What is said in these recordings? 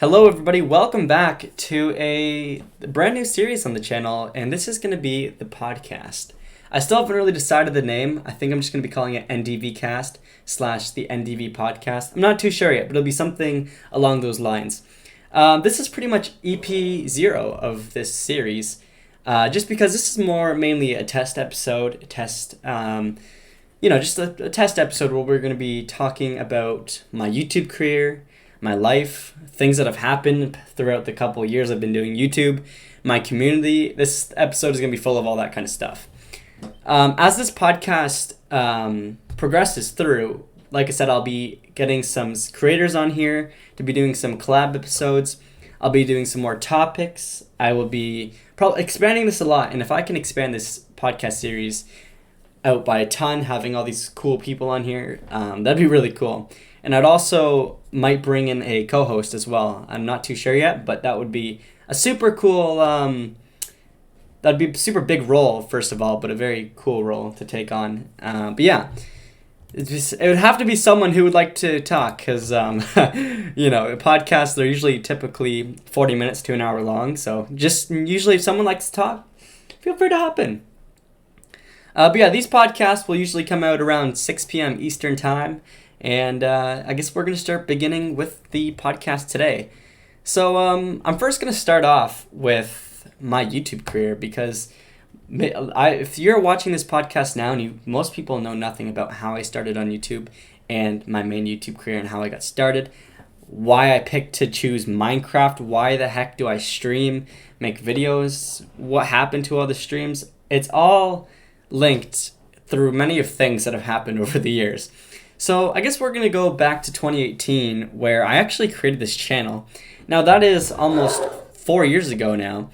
Hello, everybody. Welcome back to a brand new series on the channel, and this is going to be the podcast. I still haven't really decided the name. I think I'm just going to be calling it NDV Cast / the NDV Podcast. I'm not too sure yet, but it'll be something along those lines. This is pretty much EP 0 of this series, just because this is mainly a test episode, just a test episode where we're going to be talking about my YouTube career, my life, things that have happened throughout the couple of years I've been doing YouTube, my community. This episode is going to be full of all that kind of stuff. As this podcast progresses through, like I said, I'll be getting some creators on here to be doing some collab episodes. I'll be doing some more topics. I will be probably expanding this a lot, and if I can expand this podcast series out by a ton, having all these cool people on here, that'd be really cool. And I'd also might bring in a co-host as well. I'm not too sure yet, but that would be a super cool, that'd be a super big role, first of all, but a very cool role to take on. But yeah, it would have to be someone who would like to talk, because, podcasts, they're usually typically 40 minutes to an hour long. So just usually if someone likes to talk, feel free to hop in. But yeah, these podcasts will usually come out around 6 p.m. Eastern time. And I guess we're going to start beginning with the podcast today. So I'm first going to start off with my YouTube career, because if you're watching this podcast now and most people know nothing about how I started on YouTube and my main YouTube career and how I got started, why I picked to choose Minecraft, why the heck do I stream, make videos, what happened to all the streams, it's all linked through many of things that have happened over the years. So I guess we're going to go back to 2018, where I actually created this channel. Now, that is almost 4 years ago now.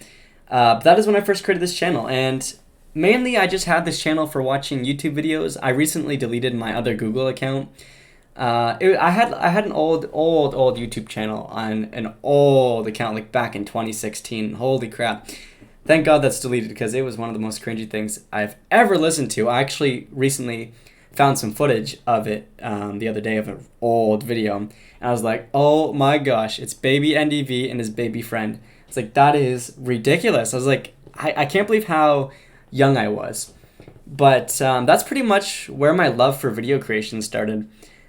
But that is when I first created this channel. And mainly, I just had this channel for watching YouTube videos. I recently deleted my other Google account. I had an old YouTube channel on an old account, like back in 2016. Holy crap. Thank God that's deleted, because it was one of the most cringy things I've ever listened to. I actually recently found some footage of it the other day of an old video, and I was like, oh my gosh, it's baby NDV and his baby friend. It's like, that is ridiculous. I was like, I can't believe how young I was. But that's pretty much where my love for video creation started.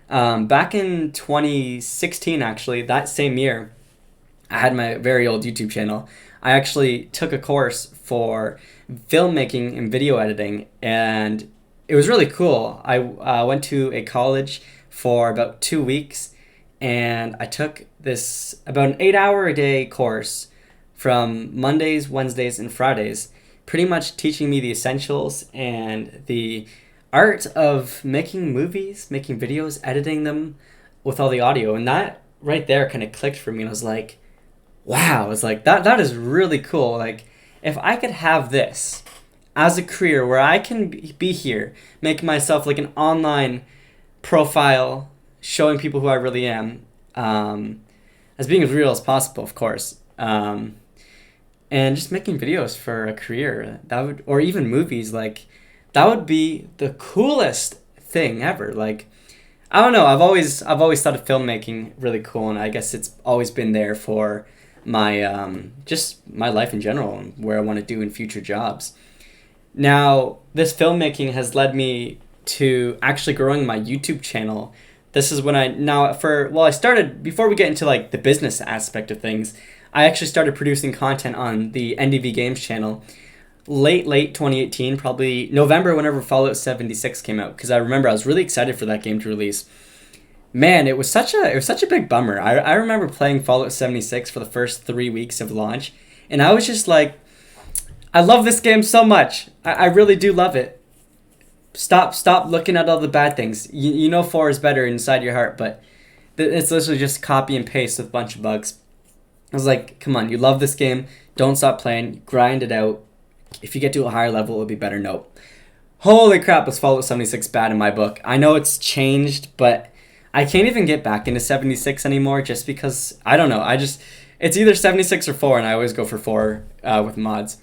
Back in 2016, actually, that same year, I had my very old YouTube channel. I actually took a course for filmmaking and video editing, and it was really cool. I went to a college for about 2 weeks, and I took this about an 8-hour-a-day course from Mondays, Wednesdays, and Fridays, pretty much teaching me the essentials and the art of making movies, making videos, editing them with all the audio. And that right there kind of clicked for me, and I was like, wow, it's like, that is really cool. Like, if I could have this as a career where I can be here, make myself like an online profile, showing people who I really am, as being as real as possible, of course, and just making videos for a career, or even movies, like, that would be the coolest thing ever. Like, I don't know, I've always thought of filmmaking really cool, and I guess it's always been there for my just my life in general, and where I want to do in future jobs. Now, this filmmaking has led me to actually growing my YouTube channel. This is when I started, before we get into like the business aspect of things, I actually started producing content on the NDV Games channel late 2018, probably November, whenever Fallout 76 came out, because I remember I was really excited for that game to release. Man, it was such a big bummer. I remember playing Fallout 76 for the first 3 weeks of launch, and I was just like, I love this game so much. I really do love it. Stop looking at all the bad things. You know 4 is better inside your heart, but it's literally just copy and paste with a bunch of bugs. I was like, come on, you love this game. Don't stop playing. Grind it out. If you get to a higher level, it'll be better. Nope. Holy crap, was Fallout 76 bad in my book. I know it's changed, but I can't even get back into 76 anymore, just because, I don't know. It's either 76 or 4, and I always go for 4 with mods.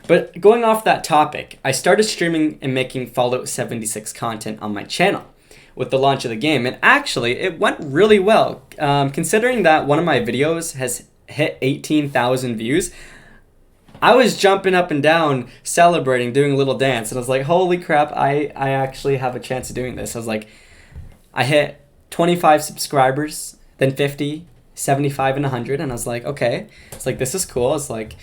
But going off that topic, I started streaming and making Fallout 76 content on my channel, with the launch of the game. And actually, it went really well. Considering that one of my videos has hit 18,000 views, I was jumping up and down, celebrating, doing a little dance. And I was like, holy crap, I actually have a chance of doing this. I was like, I hit 25 subscribers, then 50, 75, and 100. And I was like, okay. It's like, this is cool. It's like,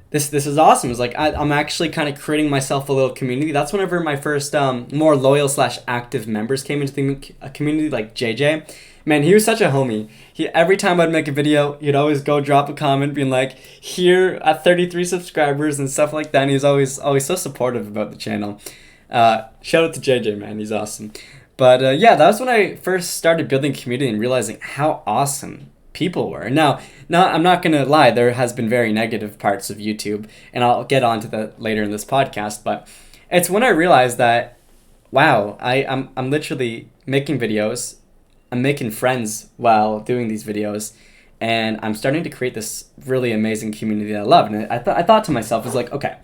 this is awesome. It's like, I'm actually kind of creating myself a little community. That's whenever my first more loyal / active members came into the community, like JJ. Man, he was such a homie. Every time I'd make a video, he'd always go drop a comment being like, here at 33 subscribers and stuff like that. And he's always so supportive about the channel. Shout out to JJ, man. He's awesome. But yeah, that was when I first started building community and realizing how awesome people were. Now, I'm not going to lie, there has been very negative parts of YouTube, and I'll get onto that later in this podcast. But it's when I realized that, wow, I'm literally making videos. I'm making friends while doing these videos, and I'm starting to create this really amazing community that I love. And I thought to myself, I was like, okay,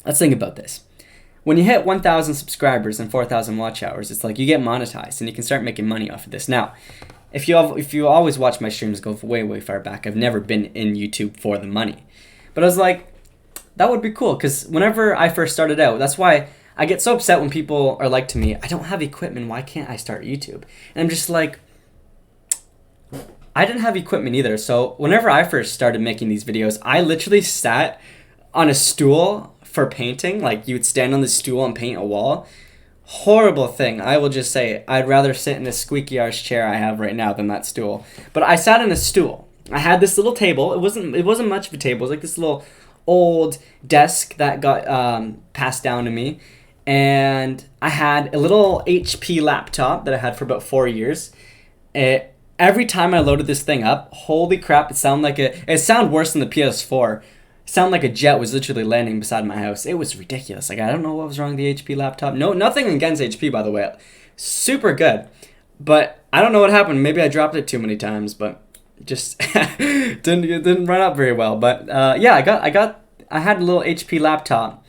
let's think about this. When you hit 1,000 subscribers and 4,000 watch hours, it's like you get monetized and you can start making money off of this. Now, if you always watch my streams, go way far back, I've never been in YouTube for the money. But I was like, that would be cool, because whenever I first started out, that's why I get so upset when people are like to me, I don't have equipment, why can't I start YouTube? And I'm just like, I didn't have equipment either. So whenever I first started making these videos, I literally sat on a stool for painting. Like, you would stand on the stool and paint a wall. Horrible thing. I will just say, I'd rather sit in a squeaky arse chair I have right now than that stool. But I sat in a stool. I had this little table. It wasn't much of a table. It was like this little old desk that got passed down to me. And I had a little HP laptop that I had for about 4 years. Every time I loaded this thing up, holy crap, it sounded worse than the PS4. It sounded like a jet was literally landing beside my house. It was ridiculous. Like, I don't know what was wrong with the HP laptop. No, nothing against HP, by the way. Super good. But I don't know what happened. Maybe I dropped it too many times, but just didn't run up very well. But yeah, I had a little HP laptop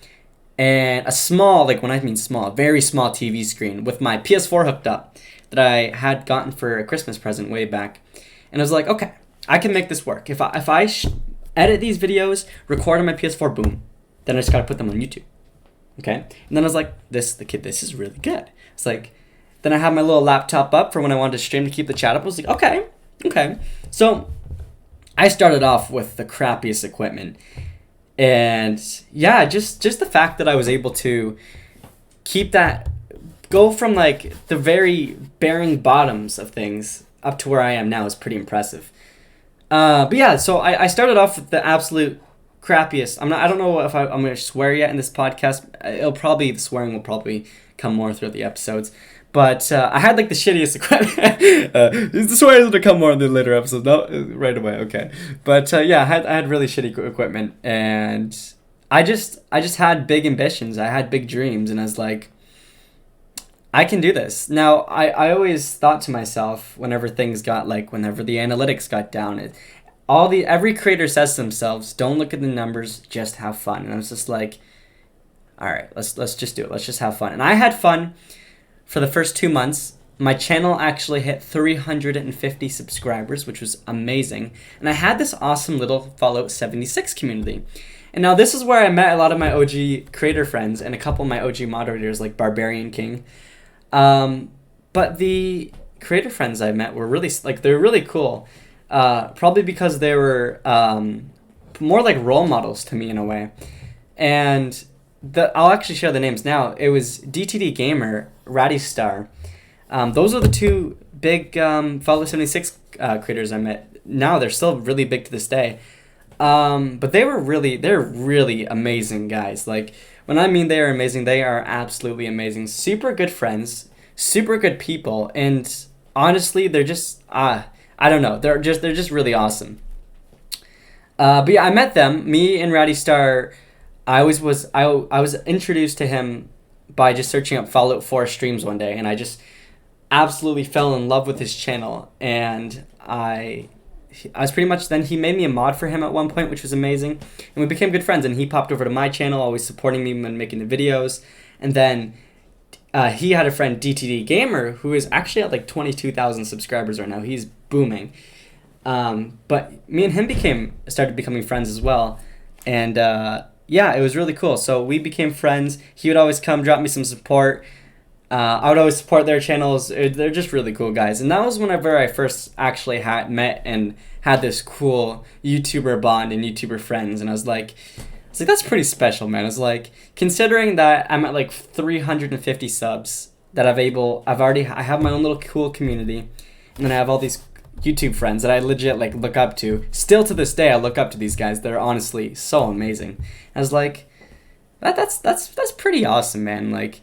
and a small, like when I mean small, very small TV screen with my PS4 hooked up that I had gotten for a Christmas present way back. And I was like, okay, I can make this work. If I edit these videos, record on my PS4, boom. Then I just gotta put them on YouTube. Okay? And then I was like, this is really good. It's like, then I had my little laptop up for when I wanted to stream to keep the chat up. I was like, okay. So I started off with the crappiest equipment. And yeah, just the fact that I was able to keep that, go from like the very bearing bottoms of things up to where I am now is pretty impressive. But yeah, so I started off with the absolute crappiest. I don't know if I'm going to swear yet in this podcast. The swearing will probably come more throughout the episodes. But I had like the shittiest equipment. The swearing will come more in the later episodes. No, right away, okay. But yeah, I had really shitty equipment, and I just had big ambitions. I had big dreams, and I was like, I can do this. Now, I always thought to myself, whenever the analytics got down, every creator says to themselves, don't look at the numbers, just have fun. And I was just like, all right, let's just do it. Let's just have fun. And I had fun for the first 2 months. My channel actually hit 350 subscribers, which was amazing. And I had this awesome little Fallout 76 community. And now this is where I met a lot of my OG creator friends and a couple of my OG moderators like Barbarian King. But the creator friends I met were they're really cool. Probably because they were more like role models to me in a way. And I'll actually share the names now. It was DTD Gamer, Ratty Star. Those are the two big Fallout 76 creators I met. Now they're still really big to this day. But they're really amazing guys. Like, when I mean they are amazing, they are absolutely amazing. Super good friends, super good people, and honestly, they're just I don't know. They're just really awesome. But yeah, I met them. Me and Ratty Star, I was introduced to him by just searching up Fallout 4 streams one day, and I just absolutely fell in love with his channel. And I was pretty much, then he made me a mod for him at one point, which was amazing. And we became good friends, and he popped over to my channel, always supporting me when making the videos. And then he had a friend, DTD Gamer, who is actually at like 22,000 subscribers right now. He's booming. But me and him started becoming friends as well. And yeah, it was really cool. So we became friends. He would always come drop me some support. I would always support their channels. They're just really cool guys. And that was whenever I first actually had met and had this cool YouTuber bond and YouTuber friends. And I was like, that's pretty special, man. It's like, considering that I'm at like 350 subs, that I have my own little cool community, and then I have all these YouTube friends that I legit like look up to. Still to this day, I look up to these guys. They're honestly so amazing. I was like, that's pretty awesome, man. Like,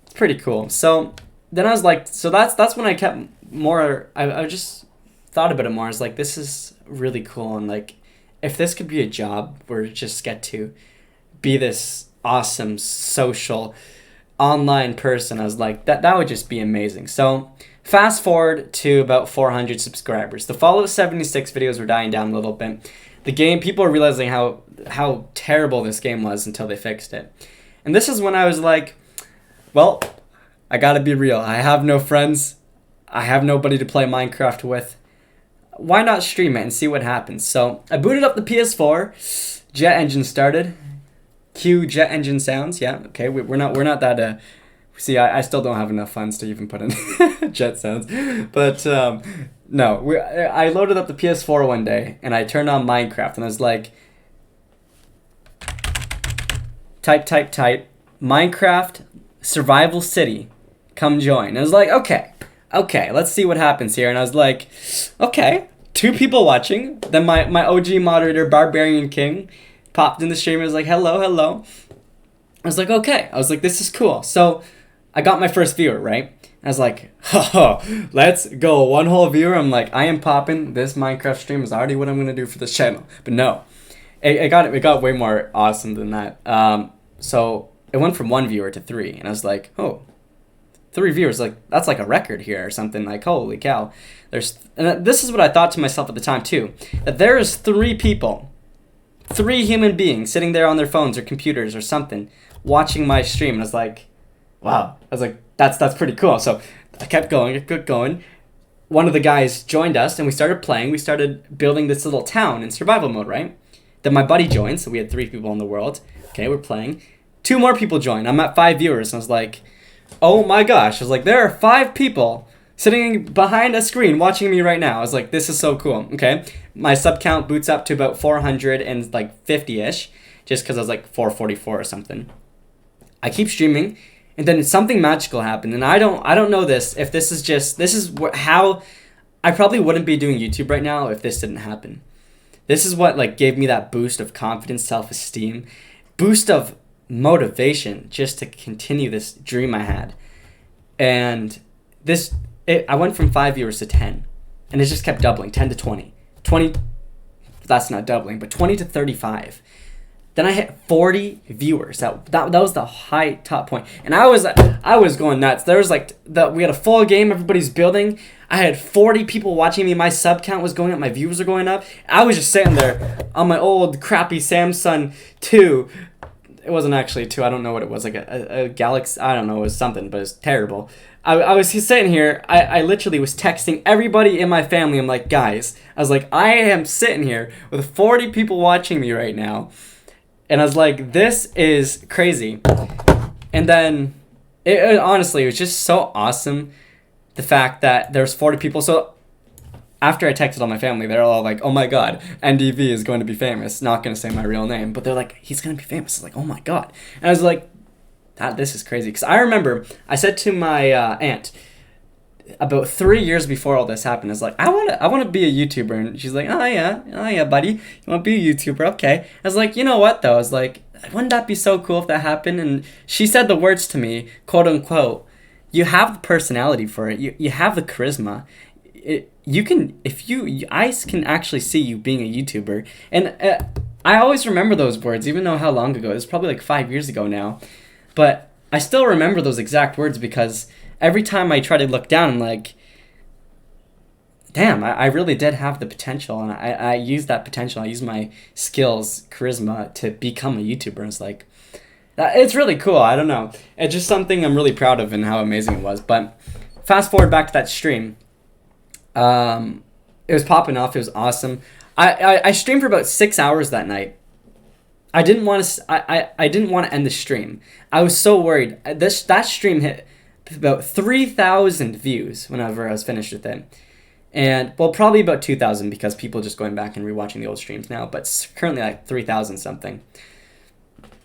it's pretty cool. So then I was like, so that's when I kept more. I just thought about it more. I was like, this is really cool, and like, if this could be a job where you just get to be this awesome social online person, I was like, that would just be amazing. So fast forward to about 400 subscribers. The follow 76 videos were dying down a little bit. The game, people were realizing how terrible this game was until they fixed it. And this is when I was like, well, I gotta be real. I have no friends. I have nobody to play Minecraft with. Why not stream it and see what happens? So I booted up the PS4. Jet engine started. Cue jet engine sounds. Yeah, okay. We're not that. See, I still don't have enough funds to even put in jet sounds. But no, I loaded up the PS4 one day and I turned on Minecraft and I was like, type Minecraft Survival City, come join. And I was like, okay, let's see what happens here. And I was like, okay, 2 people watching. Then my OG moderator, Barbarian King, popped in the stream and was like, hello. I was like, okay. I was like, this is cool. So I got my first viewer, right? I was like, let's go. 1 whole viewer. I'm like, I am popping. This Minecraft stream is already what I'm going to do for this channel. But no, it got way more awesome than that. So it went from 1 viewer to 3. And I was like, 3 viewers, like, that's like a record here or something. Like, holy cow. And this is what I thought to myself at the time too, that there is 3 people, 3 human beings sitting there on their phones or computers or something watching my stream. And I was like, wow. I was like, that's pretty cool. So I kept going. One of the guys joined us and we started playing. We started building this little town in survival mode, right? Then my buddy joined, so we had 3 people in the world. Okay, we're playing. 2 more people joined. I'm at 5 viewers. And I was like, oh my gosh. I was like, there are 5 people sitting behind a screen watching me right now. I was like, this is so cool. Okay. My sub count boots up to about 450-ish, just because I was like 444 or something. I keep streaming, and then something magical happened. And I don't know if this is how I probably wouldn't be doing YouTube right now if this didn't happen. This is what like gave me that boost of confidence, self-esteem, boost of motivation just to continue this dream I had. And I went from 5 viewers to 10, and it just kept doubling. 10 to 20, that's not doubling, but 20 to 35. Then I hit 40 viewers. That was the high top point, and I was going nuts. There was we had a full game, everybody's building. I had 40 people watching me. My sub count was going up, my views were going up. I was just sitting there on my old crappy Samsung 2. It wasn't actually a 2. I don't know what it was, like a Galaxy. I don't know. It was something, but it's terrible. I was sitting here. I literally was texting everybody in my family. I'm like, guys, I was like, I am sitting here with 40 people watching me right now. And I was like, this is crazy. And then, honestly, it was just so awesome, the fact that there's 40 people. So after I texted all my family, they're all like, oh my god, NDV is going to be famous. Not going to say my real name, but they're like, he's going to be famous. I was like, oh my god. And I was like, this is crazy. Because I remember I said to my aunt about 3 years before all this happened, I was like, I want to be a YouTuber. And she's like, oh yeah, buddy. You want to be a YouTuber? Okay. I was like, you know what though? I was like, wouldn't that be so cool if that happened? And she said the words to me, quote unquote, you have the personality for it. You have the charisma. I can actually see you being a YouTuber. And I always remember those words, even though how long ago? It was probably like 5 years ago now. But I still remember those exact words because every time I try to look down, I'm like, damn, I really did have the potential. And I used that potential. I used my skills, charisma to become a YouTuber. And it's like, It's really cool. I don't know. It's just something I'm really proud of and how amazing it was. But fast forward back to that stream. It was popping off. It was awesome. I streamed for about 6 hours that night. I didn't want to. I didn't want to end the stream. I was so worried. That stream hit about 3,000 views whenever I was finished with it, and well, probably about 2,000 because people just going back and rewatching the old streams now. But it's currently like 3,000 something.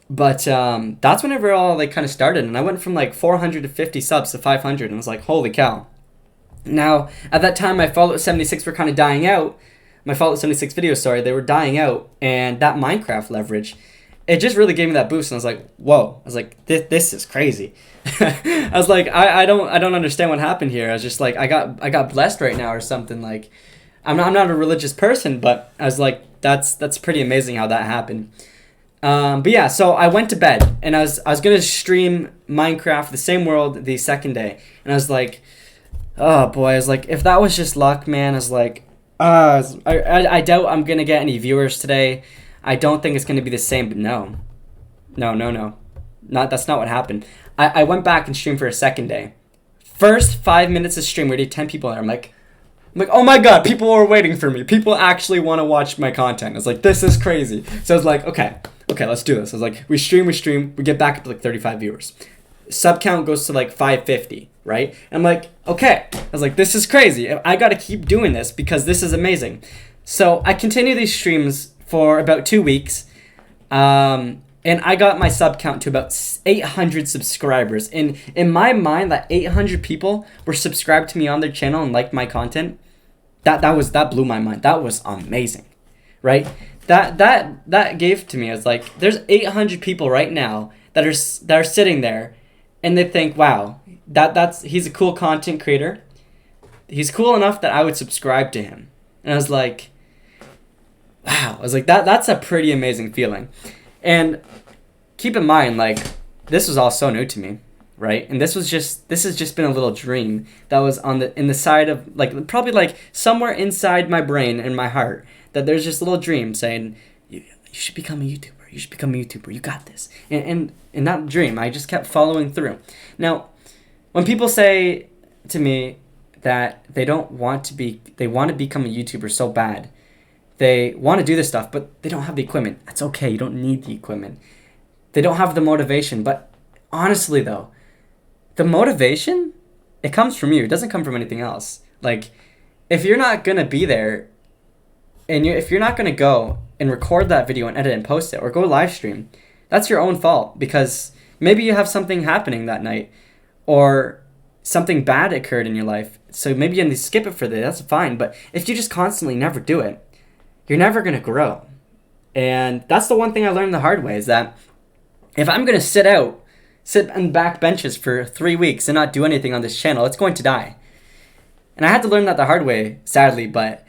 But that's whenever it all like kind of started, and I went from like 450 subs to 500, and I was like, holy cow. Now, at that time, my Fallout 76 were kind of dying out. My Fallout 76 videos, sorry, they were dying out. And that Minecraft leverage, it just really gave me that boost. And I was like, whoa. I was like, this is crazy. I was like, I don't understand what happened here. I was just like, I got blessed right now or something. Like, I'm not a religious person, but I was like, that's pretty amazing how that happened. But yeah, so I went to bed, and I was going to stream Minecraft, the same world, the second day. And I was like, oh boy, I was like, if that was just luck, man, I was like, I doubt I'm going to get any viewers today. I don't think it's going to be the same, but no. That's not what happened. I went back and streamed for a second day. First 5 minutes of stream, we already 10 people there. I'm like, oh my god, people are waiting for me. People actually want to watch my content. I was like, this is crazy. So I was like, okay, let's do this. I was like, we stream, we get back up to like 35 viewers. Sub count goes to like 550, right? And I'm like, okay. I was like, this is crazy. I got to keep doing this because this is amazing. So I continue these streams for about 2 weeks. And I got my sub count to about 800 subscribers. And in my mind, that 800 people were subscribed to me on their channel and liked my content. That blew my mind. That was amazing, right? That gave to me. I was like, there's 800 people right now that are sitting there, and they think, wow, he's a cool content creator. He's cool enough that I would subscribe to him. And I was like, wow. I was like, that's a pretty amazing feeling. And keep in mind, like, this was all so new to me, right? And this has just been a little dream that was in the side of, like, probably like somewhere inside my brain and my heart, that there's just a little dream saying, you should become a YouTuber. You should become a YouTuber. You got this. And in that dream, I just kept following through. Now, when people say to me that they want to become a YouTuber so bad, they want to do this stuff, but they don't have the equipment. That's okay. You don't need the equipment. They don't have the motivation. But honestly, though, the motivation, it comes from you. It doesn't come from anything else. Like, if you're not going to be there, and if you're not going to go and record that video and edit and post it, or go live stream, that's your own fault, because maybe you have something happening that night, or something bad occurred in your life. So maybe you need to skip it for the day. That's fine. But if you just constantly never do it, you're never going to grow. And that's the one thing I learned the hard way, is that if I'm going to sit on back benches for 3 weeks and not do anything on this channel, it's going to die. And I had to learn that the hard way, sadly, but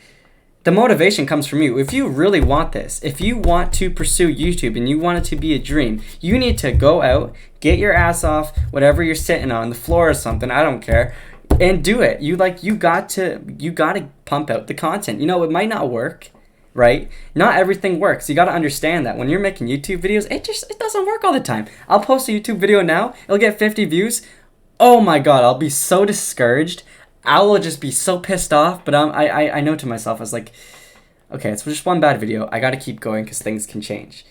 the motivation comes from you. If you really want this, if you want to pursue YouTube and you want it to be a dream, you need to go out, get your ass off whatever you're sitting on, the floor or something, I don't care, and do it. You got to pump out the content. You know, it might not work, right? Not everything works. You got to understand that when you're making YouTube videos, it doesn't work all the time. I'll post a YouTube video now, it'll get 50 views. Oh my god, I'll be so discouraged. I will just be so pissed off, but I know to myself, I was like, okay, it's just one bad video. I got to keep going because things can change.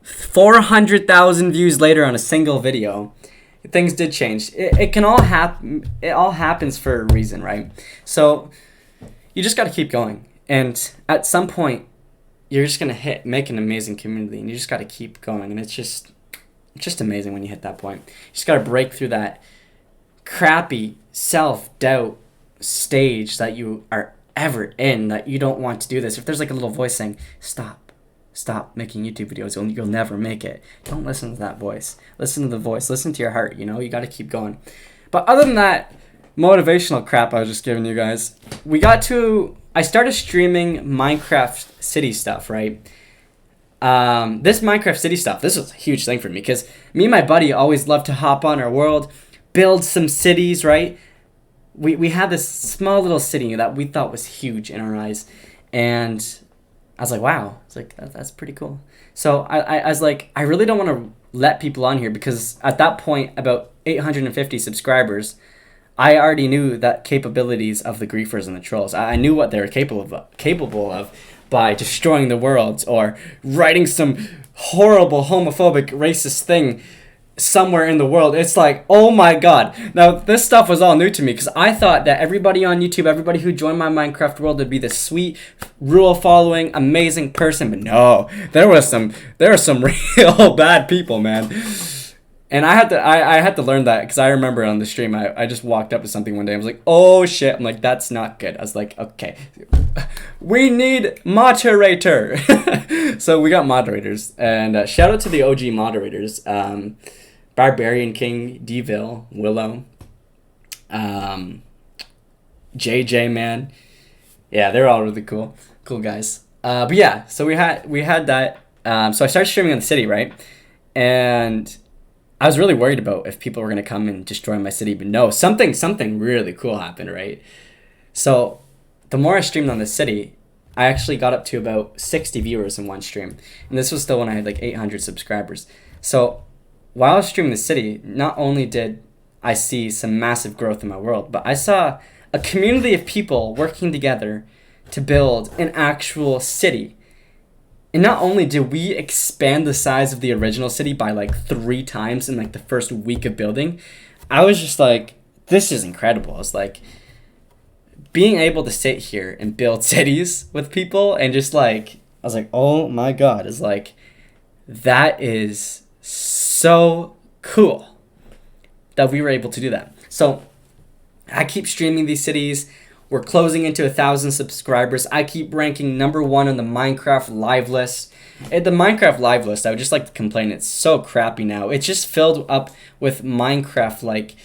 400,000 views later on a single video, things did change. It can all happen. It all happens for a reason, right? So you just got to keep going. And at some point, you're just going to make an amazing community, and you just got to keep going. And it's just amazing when you hit that point. You just got to break through that crappy self-doubt stage that you are ever in, that you don't want to do this. If there's like a little voice saying, stop making YouTube videos, you'll never make it, don't listen to that voice. Listen to the voice. Listen to your heart. You know, you got to keep going. But other than that motivational crap I was just giving you guys, I started streaming Minecraft City stuff, right? This Minecraft City stuff, this was a huge thing for me, because me and my buddy always loved to hop on our world, build some cities, right? We had this small little city that we thought was huge in our eyes, and I was like, wow, it's like that's pretty cool. So I was like, I really don't want to let people on here because at that point, about 850 subscribers, I already knew that capabilities of the griefers and the trolls. I knew what they were capable of by destroying the world or writing some horrible homophobic racist thing somewhere in the world. It's like, oh my god. Now, this stuff was all new to me because I thought that everybody on YouTube, everybody who joined my Minecraft world would be this sweet, rule-following, amazing person. But no, there were some real bad people, man. And I had to learn that because I remember on the stream, I just walked up to something one day. I was like, oh shit. I'm like, that's not good. I was like, okay, we need moderator. So we got moderators. And shout out to the OG moderators. Barbarian King, Deville, Willow, JJ, man. Yeah, they're all really cool guys. But yeah, so we had that. So I started streaming on the city, right? And I was really worried about if people were going to come and destroy my city, but no, something really cool happened, right? So the more I streamed on the city, I actually got up to about 60 viewers in one stream. And this was still when I had like 800 subscribers. So while I was streaming the city, not only did I see some massive growth in my world, but I saw a community of people working together to build an actual city. And not only did we expand the size of the original city by like 3 times in like the first week of building, I was just like, this is incredible. I was like, being able to sit here and build cities with people and just like, I was like, oh my god, it's like, that is so cool that we were able to do that. So I keep streaming these cities. We're closing into 1,000 subscribers. I keep ranking number 1 on the Minecraft live list. At the Minecraft live list, I would just like to complain, it's so crappy now. It's just filled up with Minecraft, like,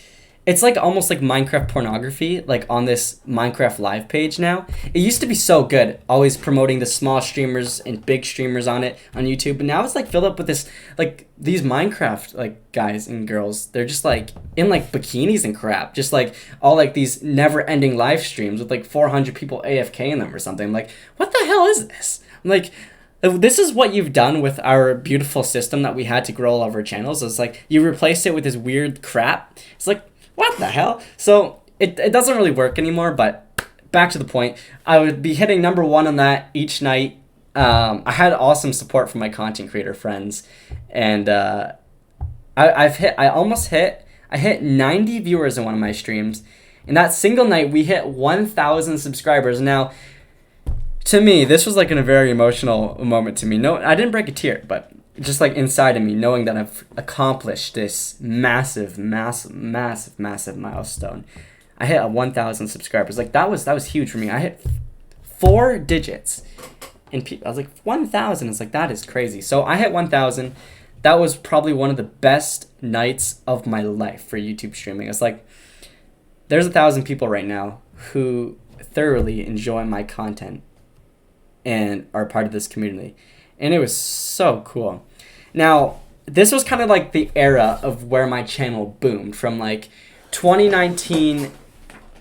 it's like almost like Minecraft pornography, like on this Minecraft live page now. It used to be so good, always promoting the small streamers and big streamers on it on YouTube, but now it's like filled up with this, like these Minecraft like guys and girls. They're just like in like bikinis and crap, just like all like these never-ending live streams with like 400 people AFK in them or something. I'm like, what the hell is this? I'm like, this is what you've done with our beautiful system that we had to grow all of our channels. It's like you replaced it with this weird crap. It's like, what the hell? So it doesn't really work anymore, but back to the point. I would be hitting number 1 on that each night. I had awesome support from my content creator friends, and I hit 90 viewers in one of my streams. In that single night, we hit 1,000 subscribers. Now, to me, this was like a very emotional moment to me. No, I didn't break a tear, but just like inside of me, knowing that I've accomplished this massive milestone. I hit 1,000 subscribers. Like that was huge for me. I hit 4 digits, and I was like 1,000. It's like, that is crazy. So I hit 1,000. That was probably one of the best nights of my life for YouTube streaming. It's like, there's 1,000 people right now who thoroughly enjoy my content and are part of this community. And it was so cool. Now, this was kind of like the era of where my channel boomed from like 2019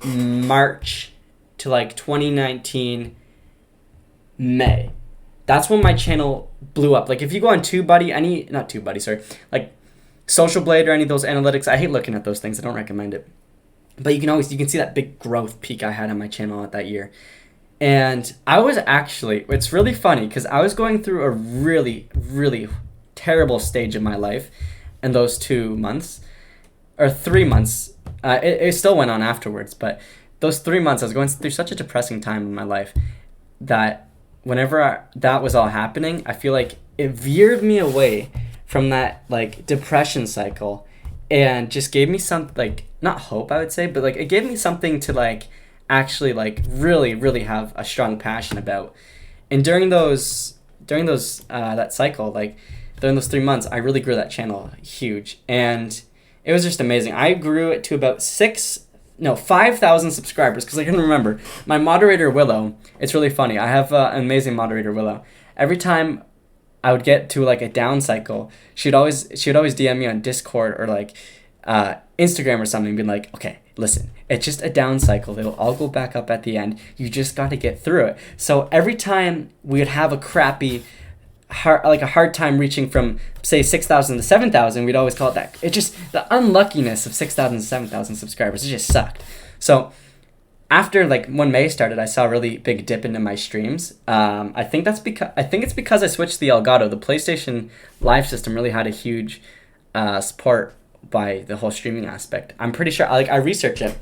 March to like 2019 May. That's when my channel blew up. Like if you go on TubeBuddy, like Social Blade or any of those analytics, I hate looking at those things. I don't recommend it. But you can see that big growth peak I had on my channel at that year. And I was actually, it's really funny because I was going through a really, really terrible stage of my life in those 2 months, or 3 months. It still went on afterwards, but those 3 months I was going through such a depressing time in my life that whenever that was all happening, I feel like it veered me away from that like depression cycle and just gave me some, like, not hope I would say, but like it gave me something to like actually like really have a strong passion about. And during those that cycle, like during those 3 months, I really grew that channel huge, and it was just amazing. I grew it to about 5,000 subscribers because I can remember my moderator Willow. It's really funny. I have an amazing moderator Willow. Every time I would get to like a down cycle, she'd always DM me on Discord or like Instagram or something, being like, okay, listen, it's just a down cycle. It'll all go back up at the end. You just got to get through it. So every time we would have a crappy, a hard time reaching from, say, 6,000 to 7,000, we'd always call it that. It just, the unluckiness of 6,000 to 7,000 subscribers, it just sucked. So after like when May started, I saw a really big dip into my streams. I think it's because I switched to the Elgato. The PlayStation Live system really had a huge support by the whole streaming aspect. I'm pretty sure. I researched it,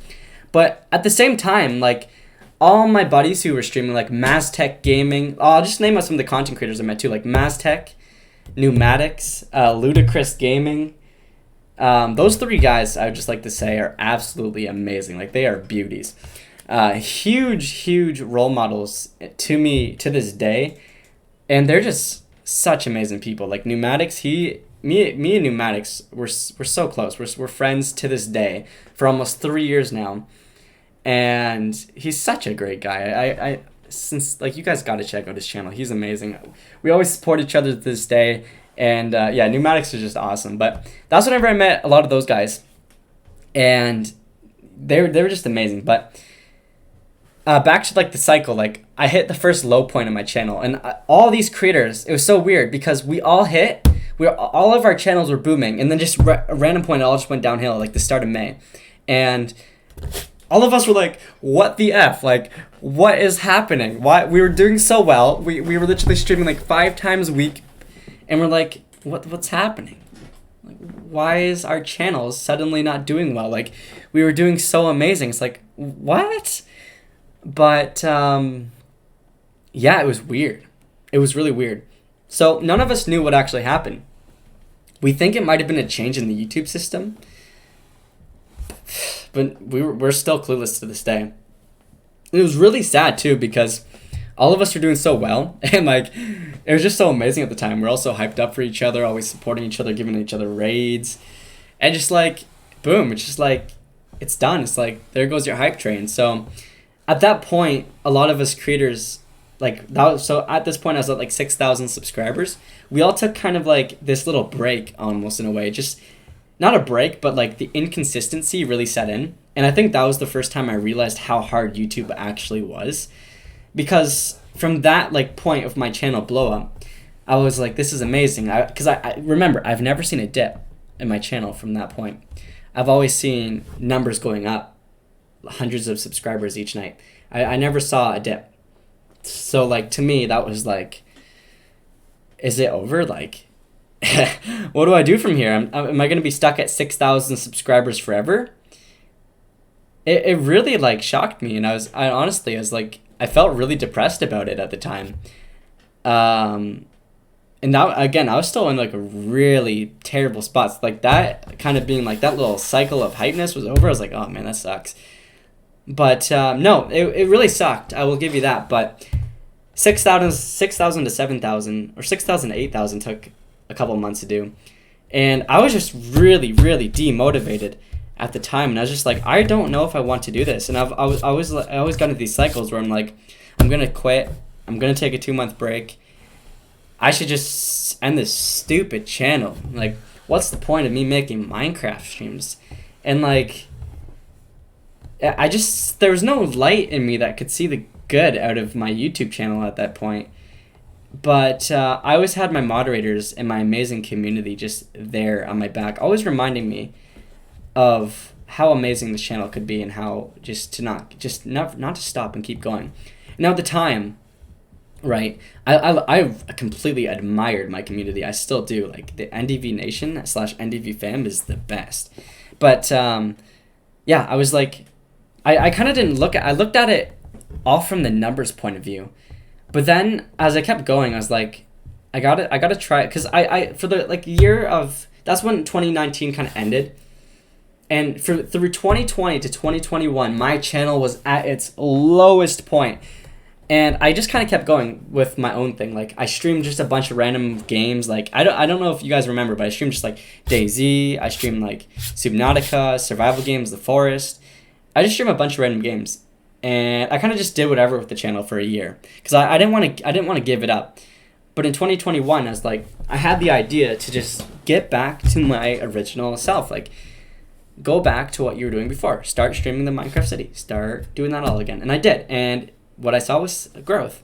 but at the same time, like all my buddies who were streaming, like Maztec Gaming. I'll just name out some of the content creators I met too, like Maztec, Pneumatics, Ludicrous Gaming. Those three guys, I would just like to say, are absolutely amazing. Like they are beauties. Huge role models to me to this day, and they're just such amazing people. Like Pneumatics, me and Pneumatics, we're so close. We're friends to this day for almost 3 years now, and he's such a great guy. I since like you guys got to check out his channel. He's amazing. We always support each other to this day, and yeah, Pneumatics is just awesome. But that's whenever I met a lot of those guys, and they were just amazing. But back to like the cycle, like I hit the first low point on my channel, and all these creators, it was so weird because all of our channels were booming, and then just a random point it all just went downhill like the start of May, and all of us were like, what the F, like what is happening? Why we were doing so well, we were literally streaming like 5 times a week, and we're like, what's happening? Like, why is our channel suddenly not doing well? Like we were doing so amazing. It's like, what? But yeah, it was weird. It was really weird. So none of us knew what actually happened. We think it might have been a change in the YouTube system, but we're still clueless to this day. It was really sad too because all of us were doing so well, and like it was just so amazing at the time. We're all so hyped up for each other, always supporting each other, giving each other raids, and just like boom, it's just like it's done. It's like there goes your hype train. So at that point, a lot of us creators, like that. So at this point, I was at like 6,000 subscribers. We all took kind of like this little break, almost in a way. Just not a break, but like the inconsistency really set in. And I think that was the first time I realized how hard YouTube actually was, because from that like point of my channel blow up, I was like, this is amazing. Because I remember I've never seen a dip in my channel from that point. I've always seen numbers going up, hundreds of subscribers each night. I never saw a dip. So like to me that was like, is it over? Like what do I do from here? Am I going to be stuck at 6,000 subscribers forever? It really like shocked me, and I honestly was like, I felt really depressed about it at the time. And now again, I was still in like a really terrible spot. Like that kind of being like that little cycle of hypeness was over. I was like, oh man, that sucks. But no, it really sucked. I will give you that. But 6,000 to 7,000 or 6,000 to 8,000 took a couple months to do. And I was just really demotivated at the time. And I was just like, I don't know if I want to do this. And I always got into these cycles where I'm like, I'm going to quit. I'm going to take a 2-month break. I should just end this stupid channel. Like, what's the point of me making Minecraft streams? And like, there was no light in me that could see the good out of my YouTube channel at that point. But I always had my moderators and my amazing community just there on my back, always reminding me of how amazing this channel could be and how not to stop and keep going. Now at the time, right, I completely admired my community. I still do. Like the NDV Nation / NDV fam is the best. But yeah, I was like, I kind of didn't I looked at it all from the numbers point of view. But then as I kept going, I was like, I gotta try it, because I for the like year of, that's when 2019 kind of ended. And through 2020 to 2021, my channel was at its lowest point. And I just kind of kept going with my own thing. Like I streamed just a bunch of random games. Like I don't know if you guys remember, but I streamed just like DayZ. I streamed like Subnautica, survival games, The Forest. I just streamed a bunch of random games, and I kind of just did whatever with the channel for a year, because I didn't want to give it up. But in 2021, I was like, I had the idea to just get back to my original self, like go back to what you were doing before. Start streaming the Minecraft City. Start doing that all again. And I did. And what I saw was growth.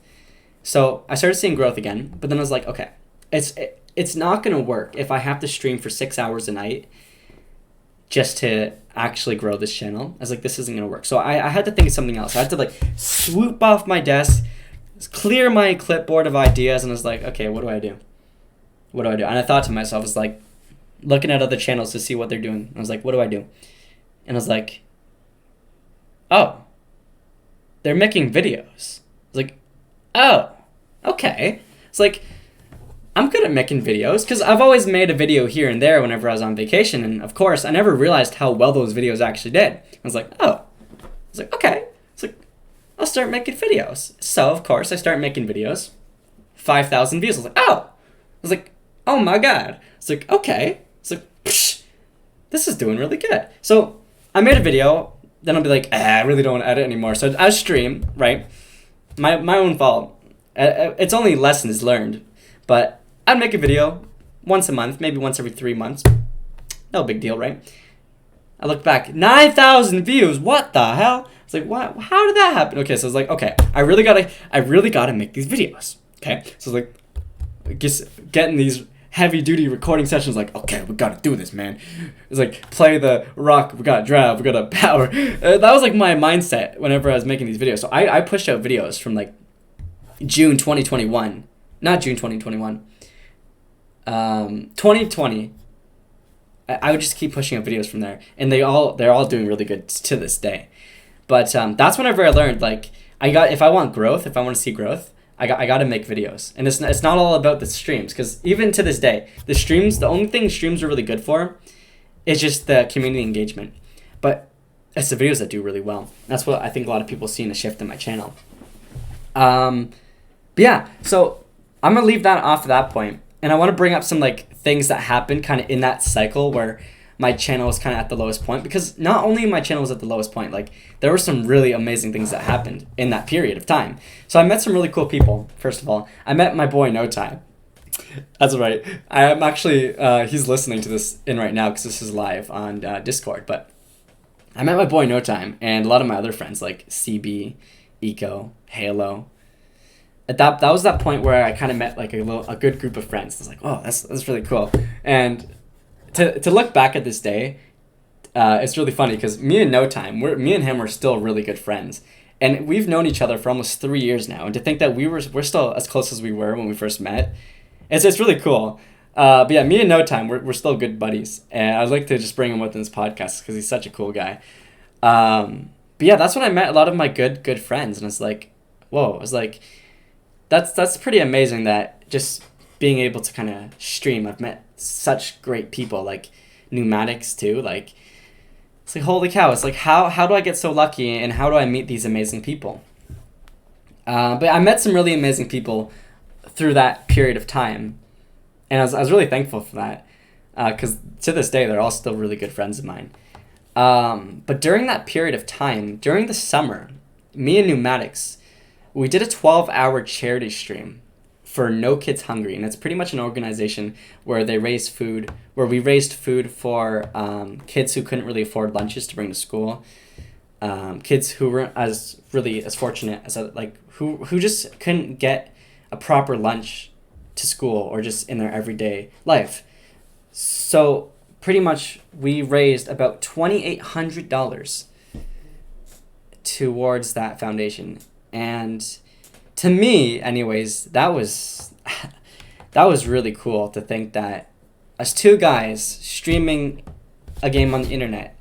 So I started seeing growth again. But then I was like, okay, it's not going to work if I have to stream for 6 hours a night just to actually grow this channel. I was like, this isn't going to work. So I had to think of something else. I had to like swoop off my desk, clear my clipboard of ideas, and I was like, okay, what do I do? What do I do? And I thought to myself, I was like, looking at other channels to see what they're doing. I was like, what do I do? And I was like, oh, they're making videos. I was like, oh, okay. It's like, I'm good at making videos because I've always made a video here and there whenever I was on vacation. And of course, I never realized how well those videos actually did. I was like, oh. I was like, okay. It's like, I'll start making videos. So, of course, I start making videos. 5,000 views. I was like, oh. I was like, oh my God. It's like, okay. It's like, psh, this is doing really good. So, I made a video. Then I'll be like, I really don't want to edit anymore. So, I stream, right? My own fault. It's only lessons learned. But I'd make a video once a month, maybe once every 3 months. No big deal, right? I look back, 9,000 views. What the hell? It's like, what? How did that happen? Okay, so I was like, okay, I really gotta make these videos. Okay, so I was like, just getting these heavy duty recording sessions. Like, okay, we gotta do this, man. It's like, play the rock. We gotta drive. We gotta power. That was like my mindset whenever I was making these videos. So I pushed out videos from like June 2021. Not June 2021. 2020. I would just keep pushing out videos from there, and they're all doing really good to this day. But that's whenever I learned, like, if I want growth, if I want to see growth, I got to make videos. And it's not all about the streams, because even to this day, the only thing streams are really good for is just the community engagement. But it's the videos that do really well. That's what I think a lot of people see in a shift in my channel. But yeah, so I'm going to leave that off at that point. And I want to bring up some like things that happened kind of in that cycle where my channel was kind of at the lowest point, because not only my channel was at the lowest point, like there were some really amazing things that happened in that period of time. So I met some really cool people. First of all, I met my boy No Time. That's right. I am actually, he's listening to this in right now because this is live on Discord, but I met my boy No Time and a lot of my other friends like CB, Eco, Halo. That was that point where I kind of met like a good group of friends. I was like, oh, that's really cool. And to look back at this day, it's really funny because me and No Time, me and him are still really good friends, and we've known each other for almost 3 years now. And to think that we're still as close as we were when we first met, it's really cool. But yeah, me and No Time, we're still good buddies, and I'd like to just bring him with in this podcast because he's such a cool guy. But yeah, that's when I met a lot of my good friends, and it's like, whoa, I was like, that's pretty amazing that just being able to kind of stream. I've met such great people, like Pneumatics too. Like, it's like, holy cow, it's like, how do I get so lucky, and how do I meet these amazing people? But I met some really amazing people through that period of time, and I was really thankful for that, because to this day they're all still really good friends of mine. But during that period of time, during the summer, me and Pneumatics, we did a 12-hour charity stream for No Kids Hungry, and it's pretty much an organization where we raised food for kids who couldn't really afford lunches to bring to school, kids who weren't as fortunate as who just couldn't get a proper lunch to school or just in their everyday life. So pretty much we raised about $2,800 towards that foundation. And to me, anyways, that was really cool to think that as two guys streaming a game on the internet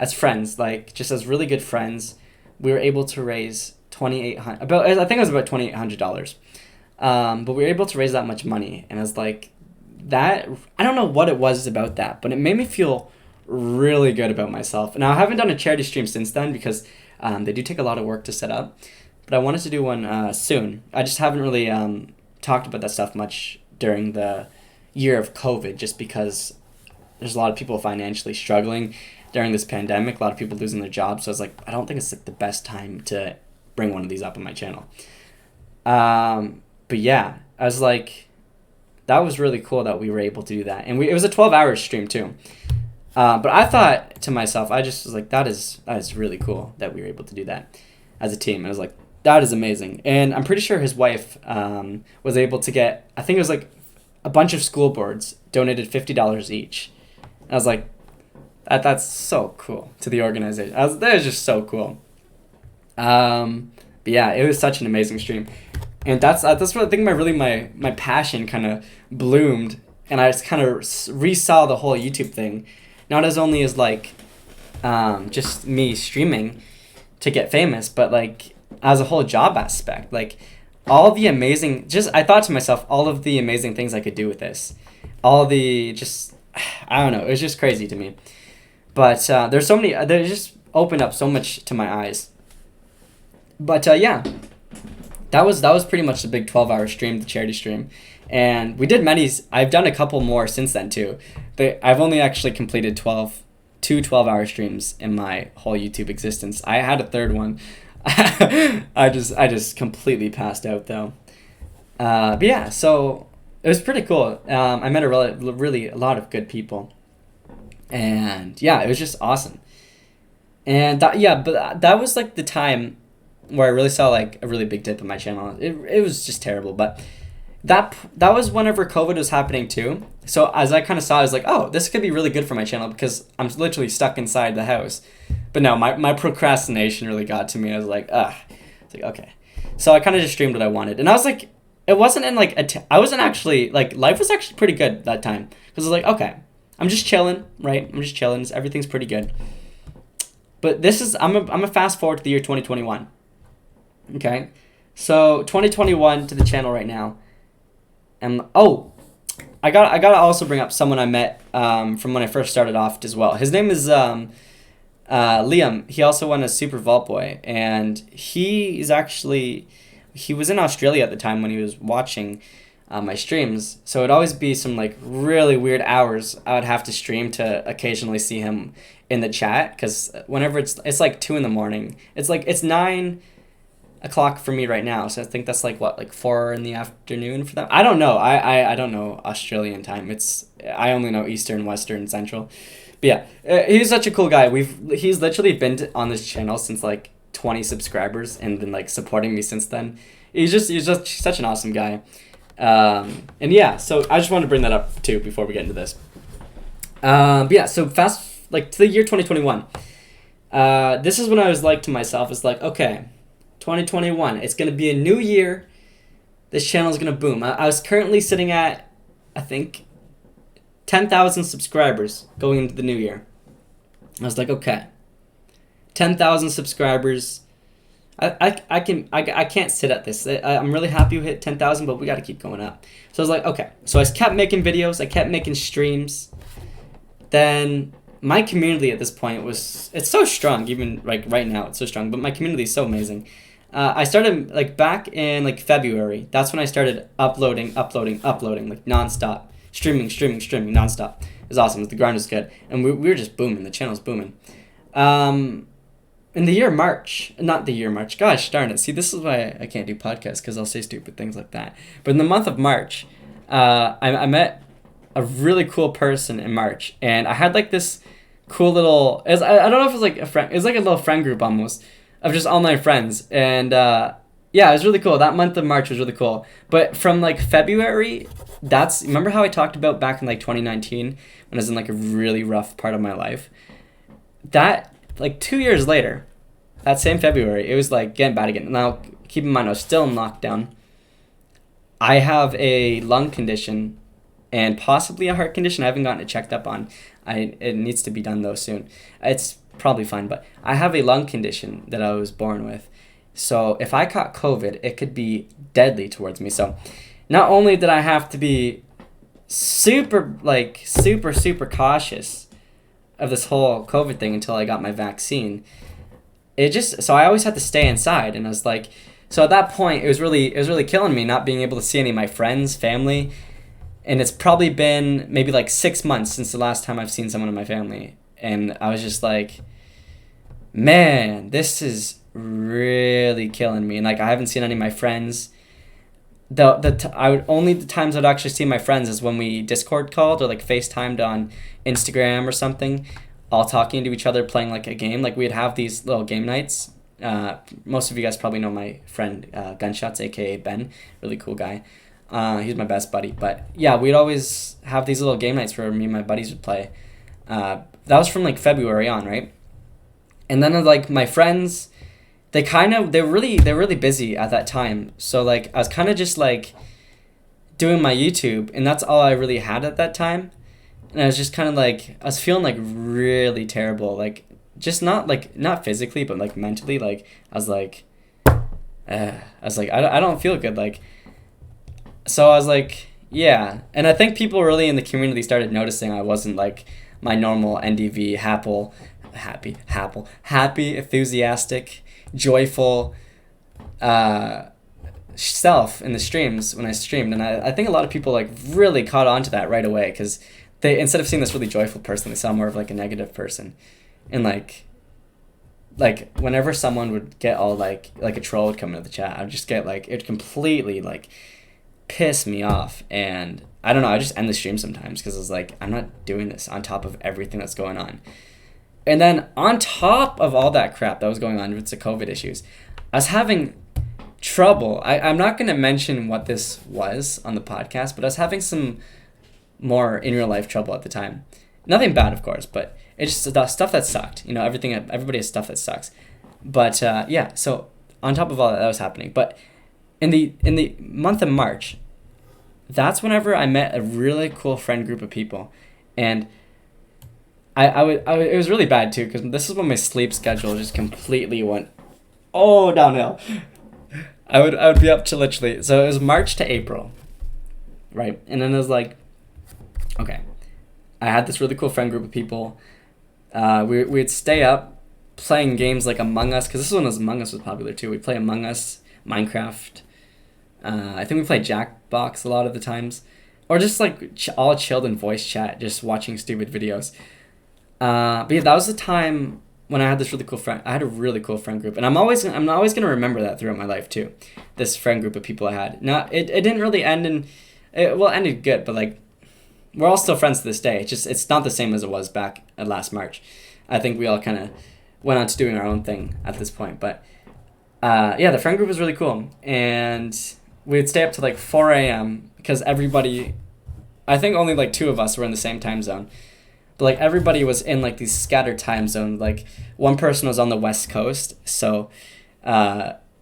as friends, like just as really good friends, we were able to raise I think it was about $2,800. But we were able to raise that much money, and I was like, that, I don't know what it was about that, but it made me feel really good about myself. Now I haven't done a charity stream since then because they do take a lot of work to set up. But I wanted to do one soon. I just haven't really talked about that stuff much during the year of COVID, just because there's a lot of people financially struggling during this pandemic, a lot of people losing their jobs. So I was like, I don't think it's like the best time to bring one of these up on my channel. But yeah, I was like, that was really cool that we were able to do that. And it was a 12-hour stream too. But I thought to myself, I just was like, that is really cool that we were able to do that as a team. I was like, that is amazing. And I'm pretty sure his wife was able to get, I think it was like a bunch of school boards donated $50 each. And I was like, that's so cool to the organization. That was just so cool. But yeah, it was such an amazing stream. And that's what I think my passion kind of bloomed. And I just kind of resaw the whole YouTube thing. Not as only as like just me streaming to get famous, but like as a whole job aspect. Like all the amazing, I thought to myself, all of the amazing things I could do with this. All the I don't know, it was just crazy to me. But there's so many, they just opened up so much to my eyes. But yeah, that was pretty much the big 12-hour stream, the charity stream. And we did many, I've done a couple more since then too. But I've only actually completed 2 12-hour streams in my whole YouTube existence. I had a third one. I just completely passed out though. But yeah, so it was pretty cool. I met really a lot of good people. And yeah, it was just awesome. And that was like the time where I really saw like a really big dip in my channel. It was just terrible, but that was whenever COVID was happening too. So as I kind of saw, I was like, oh, this could be really good for my channel because I'm literally stuck inside the house. But no, my procrastination really got to me. I was like, ugh. It's like, okay. So I kind of just streamed what I wanted. And I was like, it wasn't in like, I wasn't actually, like, life was actually pretty good that time. Because I was like, okay, I'm just chilling, right? I'm just chilling. Everything's pretty good. But this is, I'm a fast forward to the year 2021. Okay? So 2021 to the channel right now. And I gotta also bring up someone I met from when I first started off as well. His name is Liam. He also won a Super Vault Boy, and he was in Australia at the time when he was watching my streams. So it'd always be some like really weird hours I would have to stream to occasionally see him in the chat, because whenever it's like 2 a.m, it's 9 o'clock for me right now, so I think that's like 4 p.m. for them. I don't know. I don't know Australian time. I only know Eastern, Western, Central. But yeah, he's such a cool guy. He's literally been on this channel since like 20 subscribers and been like supporting me since then. He's just such an awesome guy. And yeah, so I just wanted to bring that up too before we get into this. But yeah, so fast to the year 2021. This is when I was like to myself, it's like, okay, 2021, it's going to be a new year. This channel is going to boom. I was currently sitting at, I think, 10,000 subscribers going into the new year. I was like, okay, 10,000 subscribers. I can't sit at this. I'm really happy we hit 10,000, but we got to keep going up. So I was like, okay. So I kept making videos. I kept making streams. Then my community at this point it's so strong. Even like right now, it's so strong. But my community is so amazing. I started like back in like February. That's when I started uploading like nonstop. Streaming nonstop. It was awesome. The grind was good. And we were just booming. The channel was booming. In the year March, not the year March, gosh darn it. See, this is why I can't do podcasts, because I'll say stupid things like that. But in the month of March, I met a really cool person in March. And I had like this cool little, I don't know if it's like a friend, it's like a little friend group almost of just online friends. And yeah, it was really cool. That month of March was really cool. But from like February, remember how I talked about back in like 2019 when I was in like a really rough part of my life? That, like 2 years later, that same February, it was like getting bad again. Now, keep in mind, I was still in lockdown. I have a lung condition and possibly a heart condition. I haven't gotten it checked up on. It needs to be done though soon. It's probably fine, but I have a lung condition that I was born with. So if I caught COVID, it could be deadly towards me. So not only did I have to be super cautious of this whole COVID thing until I got my vaccine, so I always had to stay inside. And I was like, so at that point, it was really killing me not being able to see any of my friends, family. And it's probably been maybe like 6 months since the last time I've seen someone in my family. And I was just like, man, this is really killing me. And like, I haven't seen any of my friends. the times I'd actually see my friends is when we Discord called or like FaceTimed on Instagram or something, all talking to each other, playing like a game. Like we'd have these little game nights. Most of you guys probably know my friend Gunshots, aka Ben, really cool guy. He's my best buddy. But yeah, we'd always have these little game nights where me and my buddies would play. That was from like February on, right? And then like my friends, they're really busy at that time. So like I was kind of just like doing my YouTube, and that's all I really had at that time. And I was just kind of like, I was feeling like really terrible, like just not physically, but like mentally. Like I was like I don't feel good. Like, so I was like, yeah. And I think people really in the community started noticing I wasn't like my normal NDV happy, enthusiastic, joyful self in the streams when I streamed. And I think a lot of people like really caught on to that right away, because they, instead of seeing this really joyful person, they saw more of like a negative person. And like whenever someone would get all like a troll would come into the chat, I'd just get like, it completely like piss me off. And I don't know, I just end the stream sometimes because it's like, I'm not doing this on top of everything that's going on. And then on top of all that crap that was going on with the COVID issues, I was having trouble. I'm not going to mention what this was on the podcast, but I was having some more in real life trouble at the time. Nothing bad, of course, but it's just the stuff that sucked. You know, everybody has stuff that sucks. But yeah, so on top of all that was happening. But in the month of March, that's whenever I met a really cool friend group of people. And it was really bad too, because this is when my sleep schedule just completely went downhill. I would be up to literally, so it was March to April, right? And then it was like, okay, I had this really cool friend group of people. We'd stay up playing games like Among Us, because this is when Among Us was popular too. We'd play Among Us, Minecraft. I think we played Jackbox a lot of the times, or just like all chilled in voice chat, just watching stupid videos. But yeah, that was the time when I had this really cool friend. I had a really cool friend group, and I'm always gonna remember that throughout my life too. This friend group of people I had. Now it didn't really end in, it ended good, but like we're all still friends to this day. It's not the same as it was back at last March. I think we all kind of went on to doing our own thing at this point. But yeah, the friend group was really cool, and we'd stay up to like 4 a.m. because everybody, I think only like 2 of us were in the same time zone. But like everybody was in like these scattered time zones. Like one person was on the West Coast, so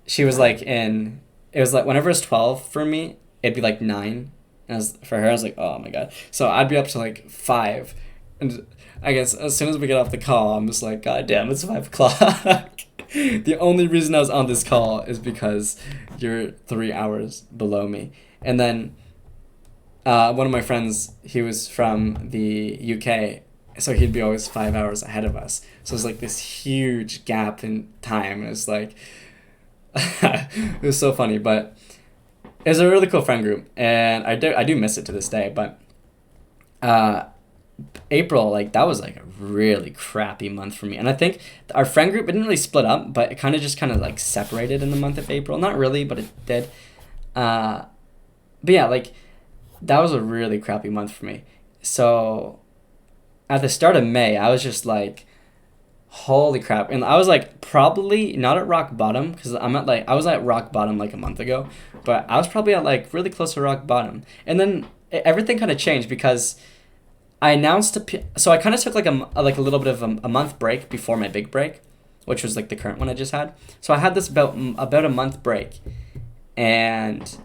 she was like it was like whenever it was 12 for me, it'd be like 9. And for her, I was like, oh my god. So I'd be up to like 5, and I guess as soon as we get off the call, I'm just like, god damn, it's 5 o'clock. The only reason I was on this call is because you're 3 hours below me. And then one of my friends, he was from the UK, so he'd be always 5 hours ahead of us. So it was like this huge gap in time. It was like, it was so funny, but it was a really cool friend group, and I do miss it to this day. But April, like that was like a really crappy month for me, and I think our friend group, it didn't really split up, but it kind of like separated in the month of April. Not really, but it did. But yeah, like that was a really crappy month for me. So at the start of May, I was just like, holy crap. And I was like probably not at rock bottom, because I was at rock bottom like a month ago, but I was probably at like really close to rock bottom. And then everything kind of changed because I announced so I kind of took like a little bit of a month break before my big break, which was like the current one I just had. So I had this about a month break, and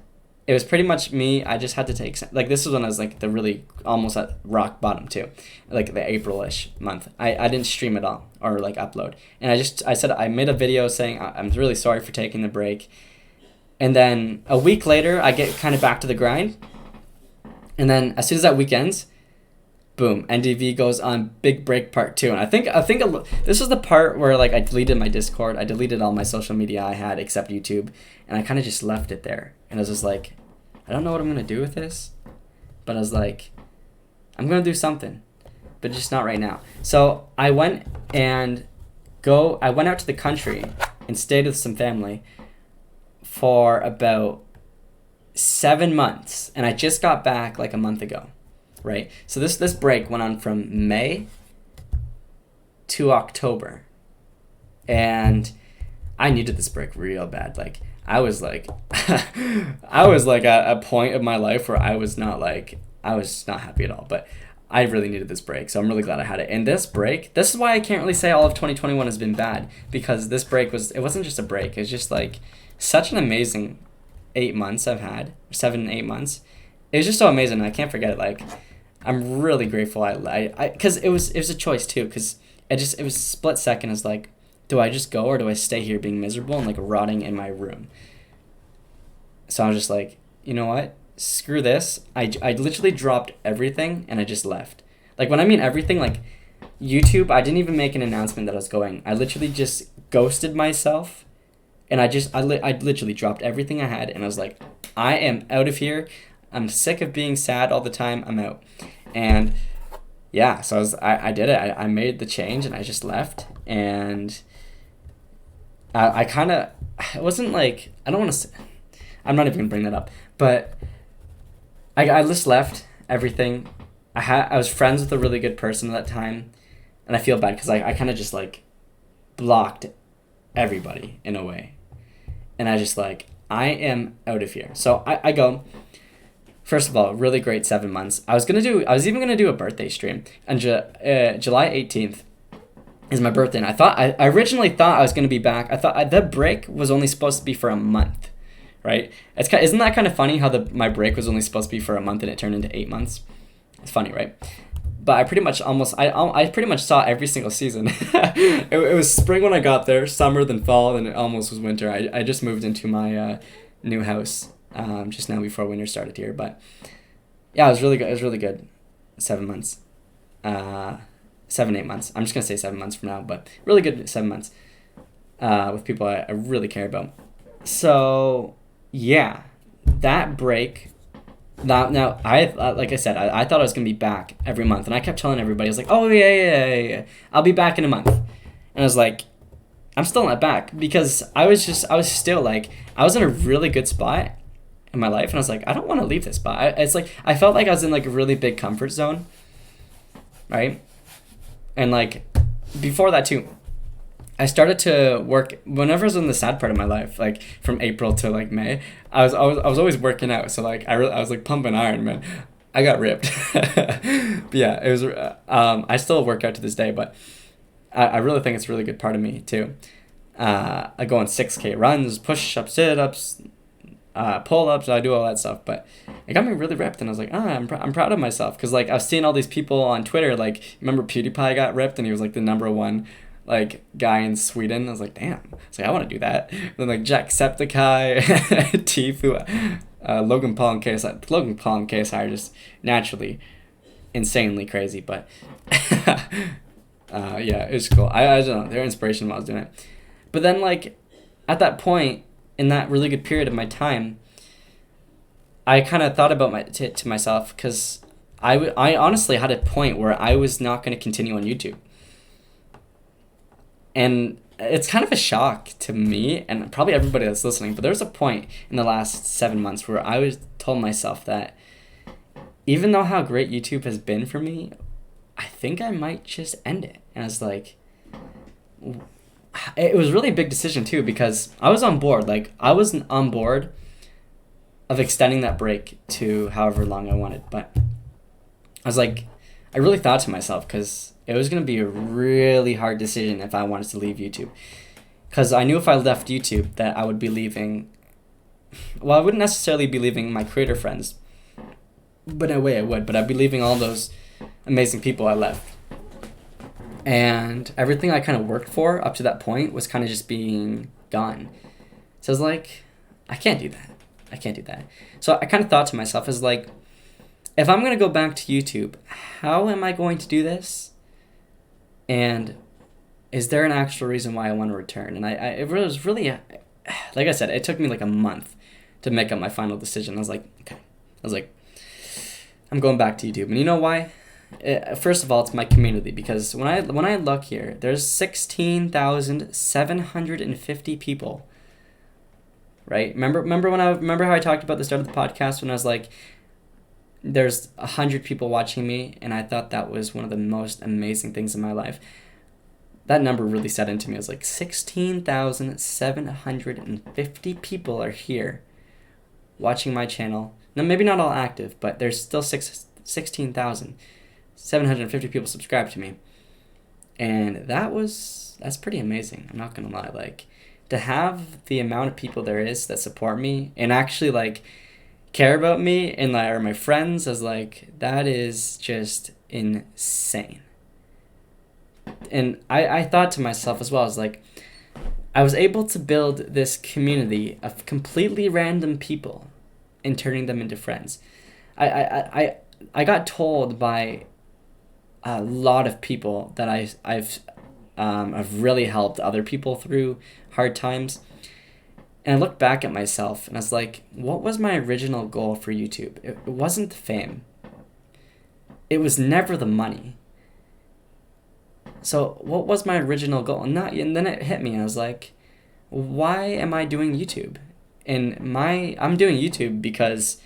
it was pretty much me. I just had to take, like, this was when I was like the really almost at rock bottom too, like the April-ish month. I didn't stream at all or like upload, and I said I made a video saying I'm really sorry for taking the break. And then a week later, I get kind of back to the grind, and then as soon as that week ends, boom, NDV goes on big break part 2. And I think this was the part where like I deleted my Discord, I deleted all my social media I had except YouTube, and I kind of just left it there. And I was just like, I don't know what I'm gonna do with this, but I was like, I'm gonna do something, but just not right now. So I went out to the country and stayed with some family for about 7 months, and I just got back like a month ago, right? So this break went on from May to October, and I needed this break real bad. Like I was like, I was like at a point of my life where I was not happy at all, but I really needed this break, so I'm really glad I had it. And this is why I can't really say all of 2021 has been bad, because this break it wasn't just a break. It's just like such an amazing 8 months I've had, 7-8 months. It was just so amazing. I can't forget it. Like I'm really grateful. Because it was a choice too. Because it was a split second. It's like, do I just go or do I stay here being miserable and like rotting in my room? So I was just like, you know what? Screw this. I literally dropped everything and I just left. Like when I mean everything, like YouTube, I didn't even make an announcement that I was going. I literally just ghosted myself, and I literally dropped everything I had, and I was like, I am out of here. I'm sick of being sad all the time. I'm out. And yeah, so I did it. I made the change and I just left. And I kind of, it wasn't like, I don't want to say, I'm not even going to bring that up, but I just left everything. I was friends with a really good person at that time, and I feel bad because I kind of just like blocked everybody in a way, and I just like, I am out of here. So I go. First of all, really great 7 months. I was even gonna do a birthday stream, and July 18th is my birthday, and I originally thought I was gonna be back. I thought the break was only supposed to be for a month, right? Isn't that kind of funny how my break was only supposed to be for a month and it turned into 8 months? It's funny, right? But I pretty much saw every single season. it was spring when I got there, summer, then fall, and it almost was winter. I just moved into my new house just now before winter started here. But yeah, it was really good. It was really good. 7 months. 7-8 months. I'm just going to say 7 months from now, but really good 7 months with people I really care about. So yeah, that break. Now I like I said, I thought I was gonna be back every month, and I kept telling everybody, I was like, oh yeah, I'll be back in a month, and I was like, I'm still not back, because I was still like, I was in a really good spot in my life, and I was like, I don't want to leave this spot. It's like I felt like I was in like a really big comfort zone, right? And like before that too, I started to work whenever I was in the sad part of my life, like from April to like May. I was always working out, so like I was like pumping iron, man. I got ripped. But yeah, it was. I still work out to this day, but I really think it's a really good part of me too. I go on 6K runs, push-ups, sit-ups, pull-ups. I do all that stuff, but it got me really ripped, and I was like, I'm proud of myself, because like I was seeing all these people on Twitter. Like, remember PewDiePie got ripped, and he was like the number 1 like guy in Sweden. I was like, damn. It's like, I want to do that. And then like Jacksepticeye, Tfue, Logan Paul and KSI. Logan Paul and KSI are just naturally insanely crazy, but yeah, it was cool. I don't know, they're inspiration while I was doing it. But then like at that point in that really good period of my time, I kind of thought about to myself, because I honestly had a point where I was not going to continue on YouTube. And it's kind of a shock to me and probably everybody that's listening, but there was a point in the last 7 months where I told myself that even though how great YouTube has been for me, I think I might just end it. And I was like, it was really a big decision too, because I was on board. Like, I was on board of extending that break to however long I wanted. But I was like, I really thought to myself, because it was going to be a really hard decision if I wanted to leave YouTube. Because I knew if I left YouTube that I would be leaving, well, I wouldn't necessarily be leaving my creator friends, but in a way I would, but I'd be leaving all those amazing people I left. And everything I kind of worked for up to that point was kind of just being gone. So I was like, I can't do that. So I kind of thought to myself, as like, if I'm going to go back to YouTube, how am I going to do this? And is there an actual reason why I want to return? And it was really, like I said, it took me like a month to make up my final decision. I was like, okay. I'm going back to YouTube. And you know why? First of all, it's my community, because when I look here, there's 16,750 people right? Remember how I talked about the start of the podcast when I was like, there's 100 people watching me, and I thought that was one of the most amazing things in my life. That number really set into me. I was like, 16,750 people are here watching my channel. Now, maybe not all active, but there's still 16,750 people subscribed to me. And that's pretty amazing. I'm not going to lie. Like, to have the amount of people there is that support me and actually, like, care about me and like are my friends, is like, that is just insane. And I thought to myself as well, I was like, I was able to build this community of completely random people and turning them into friends. I got told by a lot of people that I've really helped other people through hard times. And I looked back at myself and I was like, what was my original goal for YouTube? It wasn't the fame. It was never the money. So what was my original goal? And then it hit me and I was like, why am I doing YouTube? And I'm doing YouTube because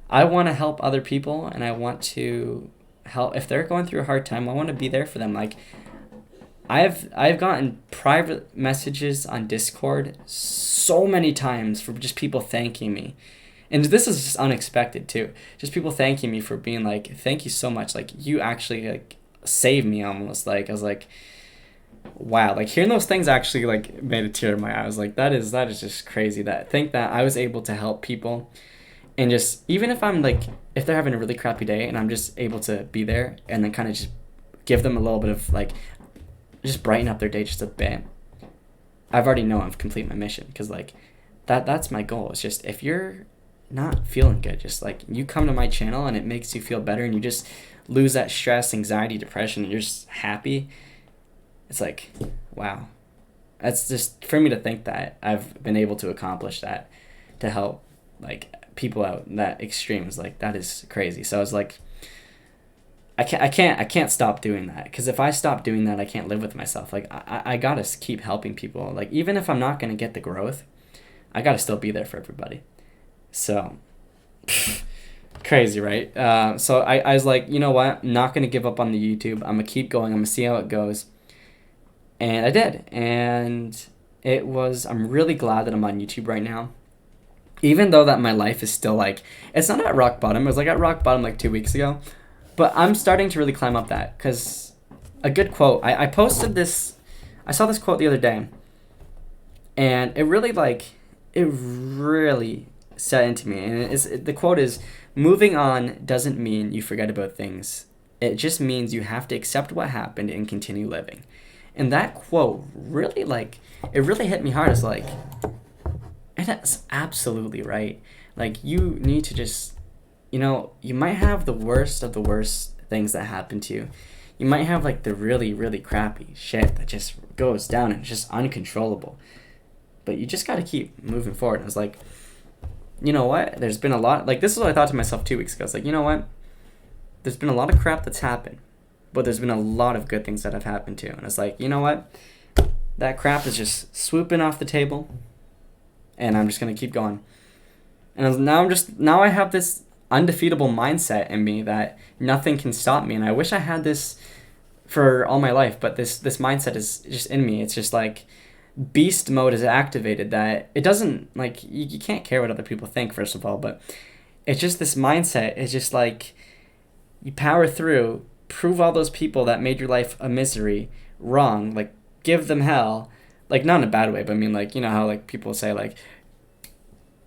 I want to help other people, and I want to help if they're going through a hard time. I want to be there for them. Like, I've gotten private messages on Discord so many times for just people thanking me. And this is just unexpected too. Just people thanking me for being like, thank you so much. Like, you actually like saved me almost. Like, I was like, wow. Like, hearing those things actually like made a tear in my eye. I was like, that is just crazy. That I was able to help people. And just, even if I'm like, if they're having a really crappy day and I'm just able to be there and then kind of just give them a little bit of like, just brighten up their day just a bit, I've already know I've completed my mission. Because like that's my goal. It's just, if you're not feeling good, just like, you come to my channel and it makes you feel better and you just lose that stress, anxiety, depression, and you're just happy. It's like, wow. That's just, for me to think that I've been able to accomplish that, to help like people out that extreme, is like, that is crazy. So I was like, I can't stop doing that, because if I stop doing that, I can't live with myself. Like, I gotta keep helping people. Like, even if I'm not gonna get the growth, I gotta still be there for everybody. So crazy, right? So I was like, you know what? I'm not gonna give up on the YouTube. I'm gonna keep going. I'm gonna see how it goes. And I did. And I'm really glad that I'm on YouTube right now. Even though that my life is still like, it's not at rock bottom. It was like at rock bottom like 2 weeks ago. But I'm starting to really climb up that, because a good quote, I posted this, I saw this quote the other day, and it really set into me. And the quote is, moving on doesn't mean you forget about things. It just means you have to accept what happened and continue living. And that quote really it really hit me hard. It's like, and that's absolutely right. Like, you need to just, you might have the worst of the worst things that happen to you. You might have like the really, really crappy shit that just goes down and it's just uncontrollable. But you just got to keep moving forward. And I was like, you know what? There's been a lot, like, this is what I thought to myself 2 weeks ago. I was like, you know what? There's been a lot of crap that's happened, but there's been a lot of good things that have happened too. And it's like, you know what? That crap is just swooping off the table, and I'm just going to keep going. And now I have this undefeatable mindset in me that nothing can stop me. And I wish I had this for all my life, but this mindset is just in me. It's just like, beast mode is activated, that it doesn't, like, you can't care what other people think, first of all, but it's just this mindset. It's just like, you power through, prove all those people that made your life a misery wrong, like, give them hell, like, not in a bad way, but I mean, like, you know how like people say like,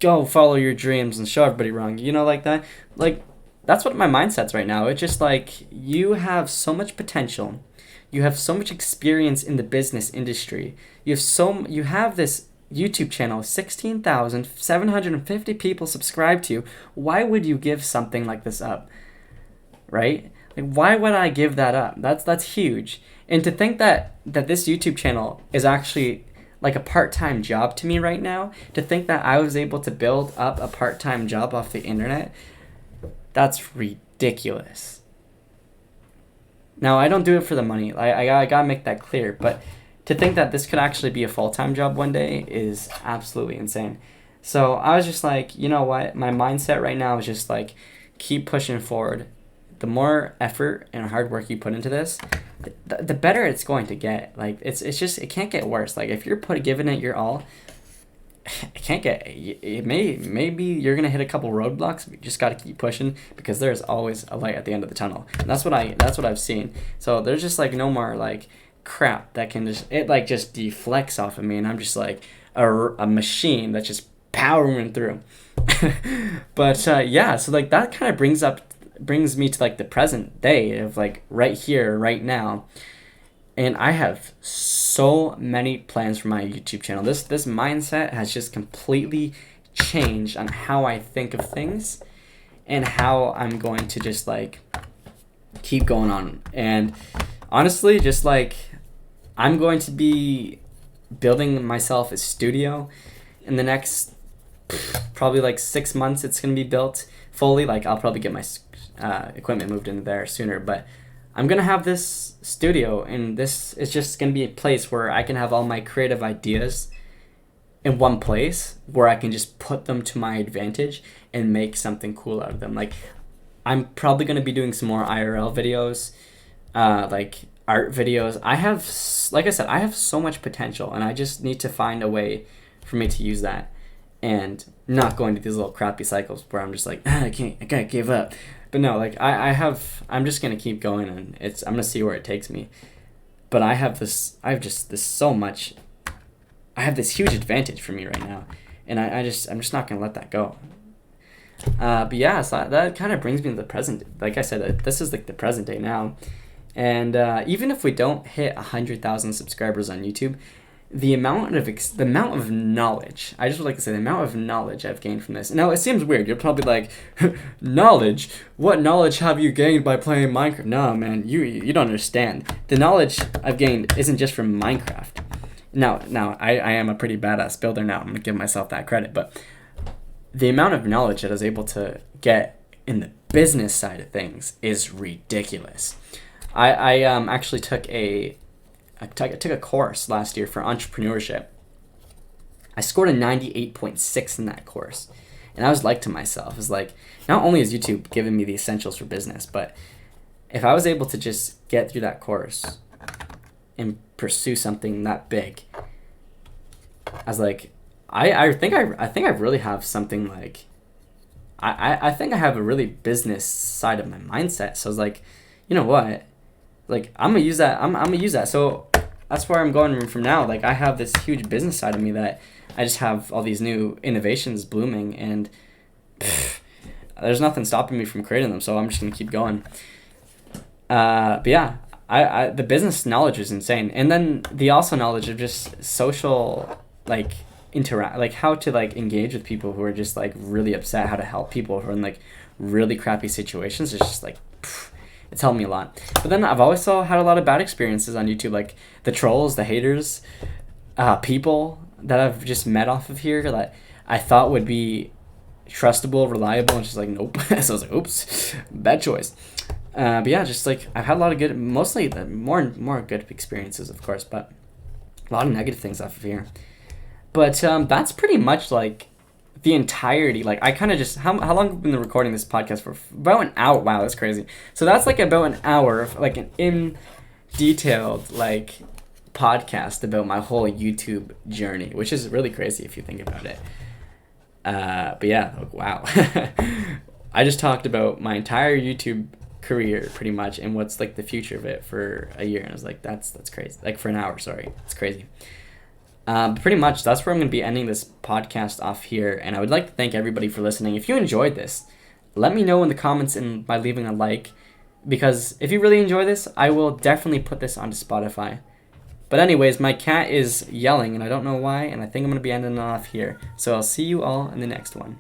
go follow your dreams and show everybody wrong, like that. Like, that's what my mindset's right now. It's just like, you have so much potential, you have so much experience in the business industry, you have this YouTube channel, 16,750 people subscribe to you. Why would you give something like this up, right? Like, why would I give that up? That's huge. And to think that this YouTube channel is actually like a part-time job to me right now, to think that I was able to build up a part-time job off the internet, that's ridiculous. Now, I don't do it for the money. I gotta make that clear. But to think that this could actually be a full-time job one day is absolutely insane. So I was just like, you know what? My mindset right now is just like, keep pushing forward. The more effort and hard work you put into this, the better it's going to get. Like it's just, it can't get worse. Like if you're giving it your all, it can't get. Maybe you're gonna hit a couple roadblocks. But you just gotta keep pushing because there's always a light at the end of the tunnel. And that's what I've seen. So there's just like no more like crap that can just deflects off of me, and I'm just like a machine that's just powering through. But yeah, so like that kind of brings me to like the present day of like right here, right now. And I have so many plans for my YouTube channel. This mindset has just completely changed on how I think of things and how I'm going to just like keep going on. And honestly, just like I'm going to be building myself a studio in the next probably like 6 months. It's going to be built fully. Like I'll probably get my equipment moved in there sooner, but I'm going to have this studio, and this is just going to be a place where I can have all my creative ideas in one place where I can just put them to my advantage and make something cool out of them. Like I'm probably going to be doing some more IRL videos, like art videos. Like I said, I have so much potential, and I just need to find a way for me to use that and not go into these little crappy cycles where I'm just like, I can't give up. But no, like I'm just gonna keep going, and I'm gonna see where it takes me. But I have this huge advantage for me right now, and I'm just not gonna let that go. But yeah, so that kind of brings me to the present. Like I said, this is like the present day now, and even if we don't hit 100,000 subscribers on YouTube, the amount of knowledge, I just would like to say the amount of knowledge I've gained from this. Now, it seems weird. You're probably like, knowledge? What knowledge have you gained by playing Minecraft? No, man, you don't understand. The knowledge I've gained isn't just from Minecraft. Now, I am a pretty badass builder now. I'm going to give myself that credit. But the amount of knowledge that I was able to get in the business side of things is ridiculous. I actually took I took a course last year for entrepreneurship. I scored a 98.6 in that course. And I was like to myself, is like, not only is YouTube giving me the essentials for business, but if I was able to just get through that course and pursue something that big, I was like, I think I really have something like, I think I have a really business side of my mindset. So I was like, you know what? Like I'm gonna use that. So that's where I'm going from now. Like I have this huge business side of me that I just have all these new innovations blooming, and there's nothing stopping me from creating them. So I'm just gonna keep going. But yeah, I the business knowledge is insane, and then the also knowledge of just social like like how to like engage with people who are just like really upset, how to help people who are in like really crappy situations. It's just like. It's helped me a lot. But then I've also had a lot of bad experiences on YouTube, like the trolls, the haters, people that I've just met off of here that I thought would be trustable, reliable, and just like, nope. So I was like, oops, bad choice. But yeah, just like I've had a lot of good, mostly the more good experiences, of course, but a lot of negative things off of here. But that's pretty much like the entirety. Like I kind of just how long have we been recording this podcast for? About an hour. Wow, that's crazy. So that's like about an hour of like an in detailed like podcast about my whole YouTube journey, which is really crazy if you think about it. But yeah, like, wow. I just talked about my entire YouTube career pretty much and what's like the future of it for a year, and I was like, that's crazy. Like for an hour, sorry, it's crazy. Pretty much that's where I'm going to be ending this podcast off here, and I would like to thank everybody for listening. If you enjoyed this, let me know in the comments and by leaving a like, because if you really enjoy this, I will definitely put this onto Spotify. But anyways, my cat is yelling and I don't know why, and I think I'm going to be ending it off here. So I'll see you all in the next one.